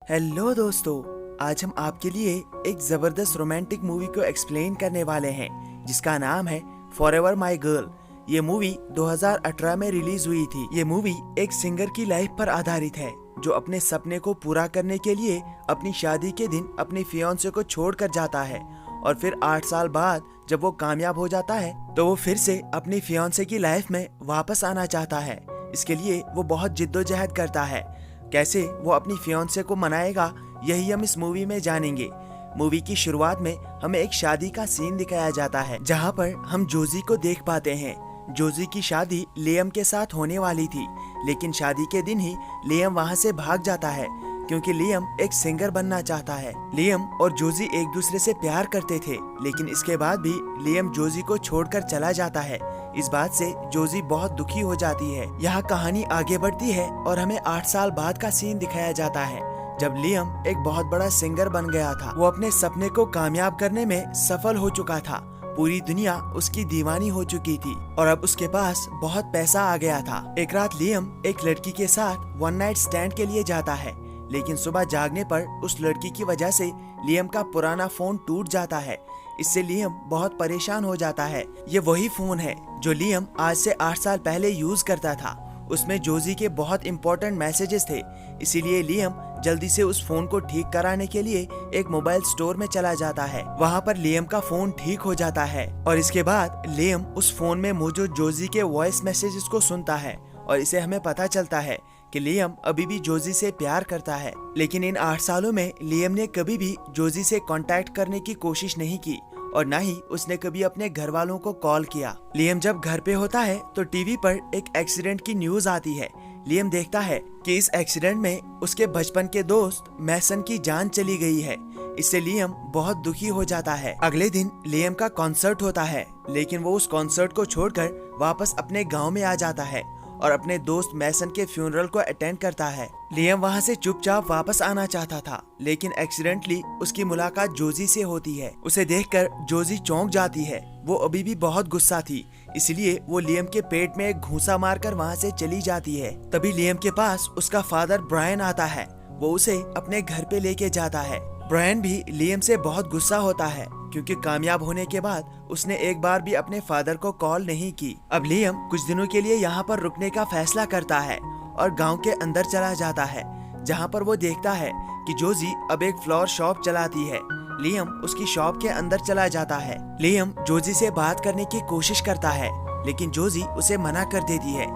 Hello दोस्तों, आज हम आपके लिए एक जबरदस्त रोमांटिक मूवी को एक्सप्लेन करने वाले हैं जिसका नाम है फॉरएवर माय गर्ल। ये मूवी 2018 में रिलीज हुई थी। ये मूवी एक सिंगर की लाइफ पर आधारित है जो अपने सपने को पूरा करने के लिए अपनी शादी के दिन अपनी फियांसे को छोड़कर जाता है और फिर 8 साल बाद जब वो कामयाब हो जाता है तो वो फिर से अपनी फियांसे की लाइफ में वापस आना चाहता है। इसके लिए वो बहुत जिद्दोजहद करता है। कैसे वो अपनी फियांसे को मनाएगा यही हम इस मूवी में जानेंगे। मूवी की शुरुआत में हमें एक शादी का सीन दिखाया जाता है जहां पर हम जोजी को देख पाते हैं। जोजी की शादी लियम के साथ होने वाली थी, लेकिन शादी के दिन ही लियम वहां से भाग जाता है क्योंकि लियम एक सिंगर बनना चाहता है। लियम और जोजी एक दूसरे से प्यार करते थे, लेकिन इसके बाद भी लियम जोजी को छोड़कर चला जाता है। इस बात से जोजी बहुत दुखी हो जाती है। यहाँ कहानी आगे बढ़ती है और हमें 8 साल बाद का सीन दिखाया जाता है जब लियम एक बहुत बड़ा सिंगर बन गया था। वो अपने सपने को कामयाब करने में सफल हो चुका था। पूरी दुनिया उसकी दीवानी हो चुकी थी और अब उसके पास बहुत पैसा आ गया था। एक रात लियम एक लड़की के साथ वन नाइट स्टैंड के लिए जाता है, लेकिन सुबह जागने पर उस लड़की की वजह से लियम का पुराना फोन टूट जाता है। इससे लियम बहुत परेशान हो जाता है। ये वही फोन है जो लियम आज से 8 साल पहले यूज करता था। उसमें जोजी के बहुत इंपॉर्टेंट मैसेजेस थे, इसीलिए लियम जल्दी से उस फोन को ठीक कराने के लिए एक मोबाइल स्टोर में चला जाता है। वहाँ पर लियम का फोन ठीक हो जाता है और इसके बाद लियम उस फोन में मौजूद जोजी के वॉइस मैसेजेस को सुनता है और इसे हमें पता चलता है कि लियम अभी भी जोजी से प्यार करता है। लेकिन इन 8 सालों में लियम ने कभी भी जोजी से कांटेक्ट करने की कोशिश नहीं की और न ही उसने कभी अपने घर वालों को कॉल किया। लियम जब घर पे होता है तो टीवी पर एक एक्सीडेंट की न्यूज आती है। लियम देखता है कि इस एक्सीडेंट में उसके बचपन के दोस्त मैसन की जान चली गई है। इससे लियम बहुत दुखी हो जाता है। अगले दिन लियम का कॉन्सर्ट होता है, लेकिन वो उस कॉन्सर्ट को छोड़कर वापस अपने गाँव में आ जाता है और अपने दोस्त मैसन के फ्यूनरल को अटेंड करता है। लियम वहाँ से चुपचाप वापस आना चाहता था, लेकिन एक्सीडेंटली उसकी मुलाकात जोजी से होती है। उसे देखकर जोजी चौंक जाती है। वो अभी भी बहुत गुस्सा थी, इसलिए वो लियम के पेट में एक घूंसा मारकर वहाँ से चली जाती है। तभी लियम के पास उसका फादर ब्रायन आता है। वो उसे अपने घर पे लेके जाता है। ब्रायन भी लियम से बहुत गुस्सा होता है क्योंकि कामयाब होने के बाद उसने एक बार भी अपने फादर को कॉल नहीं की। अब लियम कुछ दिनों के लिए यहाँ पर रुकने का फैसला करता है और गांव के अंदर चला जाता है, जहाँ पर वो देखता है कि जोजी अब एक फ्लावर शॉप चलाती है। लियम उसकी शॉप के अंदर चला जाता है। लियम जोजी से बात करने की कोशिश करता है, लेकिन जोजी उसे मना कर देती है।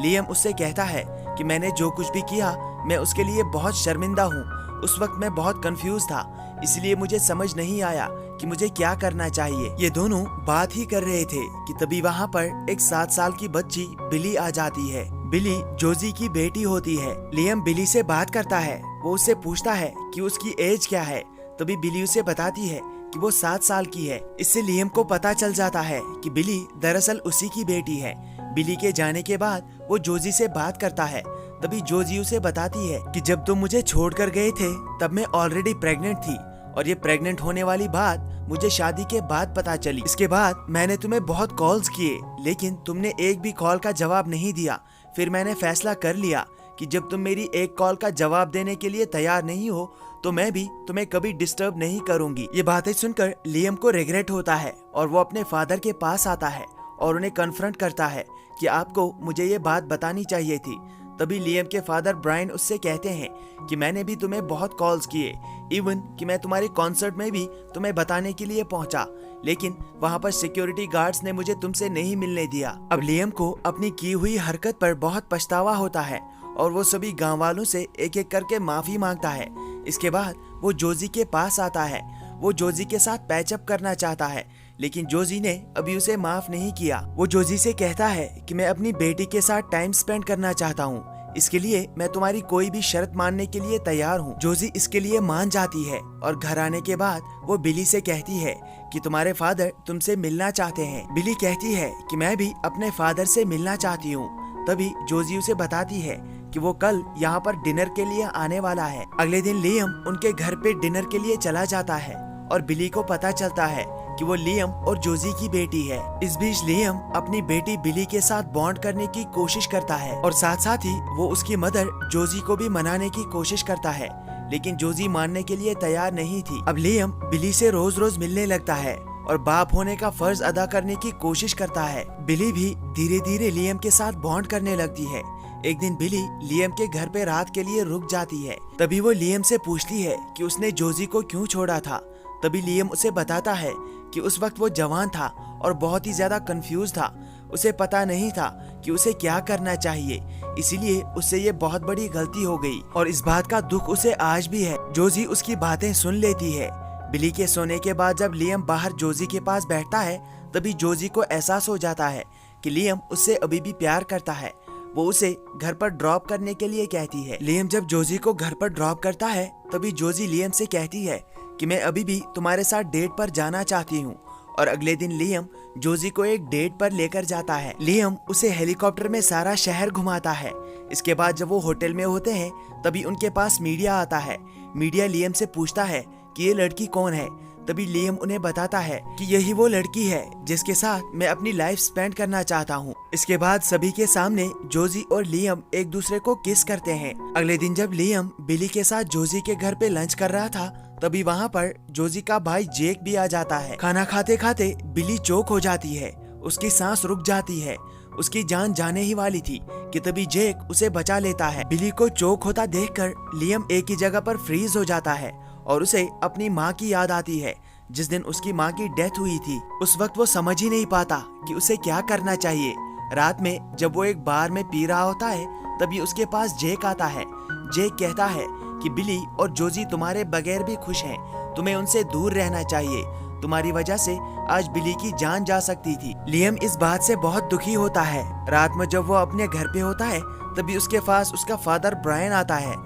लियम उससे कहता है कि मैंने जो कुछ भी किया मैं उसके लिए बहुत शर्मिंदा हूँ। उस वक्त मैं बहुत कंफ्यूज था, इसलिए मुझे समझ नहीं आया कि मुझे क्या करना चाहिए। ये दोनों बात ही कर रहे थे कि तभी वहाँ पर एक 7 साल की बच्ची बिली आ जाती है। बिली जोजी की बेटी होती है। लियम बिली से बात करता है। वो उससे पूछता है कि उसकी एज क्या है। तभी बिली उसे बताती है कि वो 7 साल की है। इससे लियम को पता चल जाता है कि बिली दरअसल उसी की बेटी है। बिली के जाने के बाद वो जोजी से बात करता है। तभी जोजी उसे बताती है कि जब तुम मुझे छोड़कर गए थे तब मैं ऑलरेडी प्रेग्नेंट थी और ये प्रेग्नेंट होने वाली बात मुझे शादी के बाद पता चली। इसके बाद मैंने तुम्हें बहुत कॉल्स किए, लेकिन तुमने एक भी कॉल का जवाब नहीं दिया। फिर मैंने फैसला कर लिया कि जब तुम मेरी एक कॉल का जवाब देने के लिए तैयार नहीं हो तो मैं भी तुम्हें कभी डिस्टर्ब नहीं करूंगी। ये बातें सुनकर लियम को रिग्रेट होता है और वो अपने फादर के पास आता है और उन्हें कन्फ्रंट करता है कि आपको मुझे ये बात बतानी चाहिए थी। तभी लियम के फादर ब्रायन उससे कहते हैं कि मैंने भी तुम्हें बहुत कॉल्स किए, इवन कि मैं तुम्हारे कॉन्सर्ट में भी तुम्हें बताने के लिए पहुंचा, लेकिन वहां पर सिक्योरिटी गार्ड्स ने मुझे तुमसे नहीं मिलने दिया। अब लियम को अपनी की हुई हरकत पर बहुत पछतावा होता है और वो सभी गाँव वालों से एक एक करके माफी मांगता है। इसके बाद वो जोजी के पास आता है। वो जोजी के साथ पैचअप करना चाहता है, लेकिन जोजी ने अभी उसे माफ नहीं किया। वो जोजी से कहता है कि मैं अपनी बेटी के साथ टाइम स्पेंड करना चाहता हूँ, इसके लिए मैं तुम्हारी कोई भी शर्त मानने के लिए तैयार हूँ। जोजी इसके लिए मान जाती है और घर आने के बाद वो बिली से कहती है कि तुम्हारे फादर तुमसे मिलना चाहते हैं। बिली कहती है कि मैं भी अपने फादर से मिलना चाहती हूँ। तभी जोजी उसे बताती है कि वो कल यहाँ पर डिनर के लिए आने वाला है। अगले दिन लियम उनके घर पे डिनर के लिए चला जाता है और बिली को पता चलता है कि वो लियम और जोजी की बेटी है। इस बीच लियम अपनी बेटी बिली के साथ बॉन्ड करने की कोशिश करता है और साथ साथ ही वो उसकी मदर जोजी को भी मनाने की कोशिश करता है, लेकिन जोजी मानने के लिए तैयार नहीं थी। अब लियम बिली से रोज रोज मिलने लगता है और बाप होने का फर्ज अदा करने की कोशिश करता है। बिली भी धीरे धीरे लियम के साथ बॉन्ड करने लगती है। एक दिन बिली लियम के घर पे रात के लिए रुक जाती है। तभी वो लियम से पूछती है कि उसने जोजी को क्यों छोड़ा था। तभी लियम उसे बताता है कि उस वक्त वो जवान था और बहुत ही ज्यादा कंफ्यूज था। उसे पता नहीं था कि उसे क्या करना चाहिए, इसीलिए उससे ये बहुत बड़ी गलती हो गई और इस बात का दुख उसे आज भी है। जोजी उसकी बातें सुन लेती है। बिली के सोने के बाद जब लियम बाहर जोजी के पास बैठता है, तभी जोजी को एहसास हो जाता है कि लियम उससे अभी भी प्यार करता है। वो उसे घर पर ड्रॉप करने के लिए कहती है। लियम जब जोजी को घर पर ड्रॉप करता है, तभी जोजी लियम से कहती है कि मैं अभी भी तुम्हारे साथ डेट पर जाना चाहती हूँ। और अगले दिन लियम जोजी को एक डेट पर लेकर जाता है। लियम उसे हेलीकॉप्टर में सारा शहर घुमाता है। इसके बाद जब वो होटल में होते हैं, तभी उनके पास मीडिया आता है। मीडिया लियम से पूछता है कि ये लड़की कौन है। तभी लियम उन्हें बताता है कि यही वो लड़की है जिसके साथ मैं अपनी लाइफ स्पेंड करना चाहता हूँ। इसके बाद सभी के सामने जोजी और लियम एक दूसरे को किस करते हैं। अगले दिन जब लियम बिली के साथ जोजी के घर पे लंच कर रहा था, तभी वहाँ पर जोजी का भाई जेक भी आ जाता है। खाना खाते खाते बिली चोक हो जाती है, उसकी सांस रुक जाती है, उसकी जान जाने ही वाली थी कि तभी जेक उसे बचा लेता है। बिली को चोक होता देखकर लियम एक ही जगह पर फ्रीज हो जाता है और उसे अपनी माँ की याद आती है, जिस दिन उसकी माँ की डेथ हुई थी। उस वक्त वो समझ ही नहीं पाता कि उसे क्या करना चाहिए। रात में जब वो एक बार में पी रहा होता है, तभी उसके पास जेक आता है। जेक कहता है कि बिली और जोजी तुम्हारे बगैर भी खुश हैं, तुम्हें उनसे दूर रहना चाहिए, तुम्हारी वजह से आज बिली की जान जा सकती थी। लियम इस बात से बहुत दुखी होता है। रात में जब वो अपने घर पे होता है, तभी उसके पास उसका फादर ब्रायन आता है।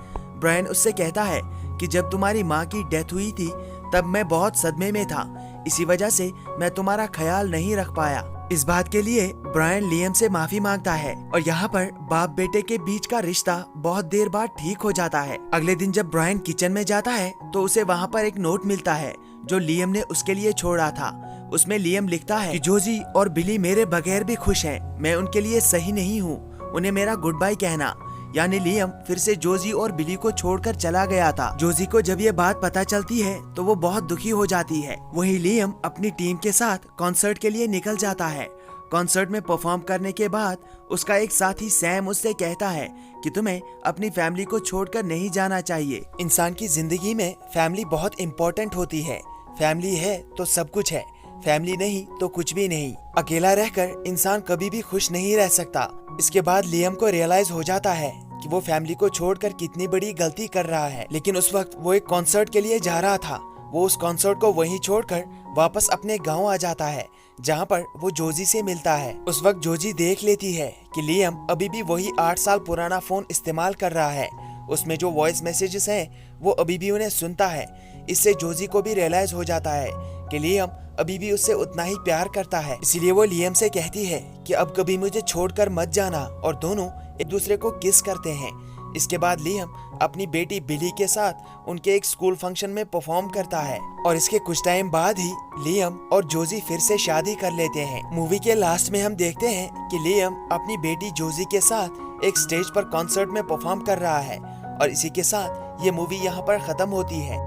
ब्रायन उससे कहता है कि जब तुम्हारी माँ की डेथ हुई थी, तब मैं बहुत सदमे में था, इसी वजह से मैं तुम्हारा ख्याल नहीं रख पाया। इस बात के लिए ब्रायन लियम से माफी मांगता है और यहाँ पर बाप बेटे के बीच का रिश्ता बहुत देर बाद ठीक हो जाता है। अगले दिन जब ब्रायन किचन में जाता है, तो उसे वहाँ पर एक नोट मिलता है जो लियम ने उसके लिए छोड़ा था। उसमें लियम लिखता है कि जोजी और बिली मेरे बगैर भी खुश हैं, मैं उनके लिए सही नहीं हूँ, उन्हें मेरा गुड बाय कहना। यानी लियम फिर से जोजी और बिली को छोड़कर चला गया था। जोजी को जब ये बात पता चलती है, तो वो बहुत दुखी हो जाती है। वहीं लियम अपनी टीम के साथ कॉन्सर्ट के लिए निकल जाता है। कॉन्सर्ट में परफॉर्म करने के बाद उसका एक साथी सैम उससे कहता है कि तुम्हें अपनी फैमिली को छोड़कर नहीं जाना चाहिए। इंसान की जिंदगी में फैमिली बहुत इम्पोर्टेंट होती है। फैमिली है तो सब कुछ है, फैमिली नहीं तो कुछ भी नहीं। अकेला रहकर इंसान कभी भी खुश नहीं रह सकता। इसके बाद लियम को रियलाइज हो जाता है कि वो फैमिली को छोड़कर कितनी बड़ी गलती कर रहा है। लेकिन उस वक्त वो एक कॉन्सर्ट के लिए जा रहा था। वो उस कॉन्सर्ट को वहीं छोड़कर वापस अपने गांव आ जाता है, जहां पर वो जोजी से मिलता है। उस वक्त जोजी देख लेती है कि लियम अभी भी वही 8 साल पुराना फोन इस्तेमाल कर रहा है। उसमें जो वॉइस मैसेजेस हैं, वो अभी भी उन्हें सुनता है। इससे जोजी को भी रियलाइज हो जाता है कि लियम अभी भी उससे उतना ही प्यार करता है। इसीलिए वो लियम से कहती है कि अब कभी मुझे छोड़कर मत जाना, और दोनों एक दूसरे को किस करते हैं। इसके बाद लियम अपनी बेटी बिली के साथ उनके एक स्कूल फंक्शन में परफॉर्म करता है और इसके कुछ टाइम बाद ही लियम और जोजी फिर से शादी कर लेते हैं। मूवी के लास्ट में हम देखते हैं कि लियम अपनी बेटी जोजी के साथ एक स्टेज पर कॉन्सर्ट में परफॉर्म कर रहा है और इसी के साथ ये मूवी यहाँ पर खत्म होती है।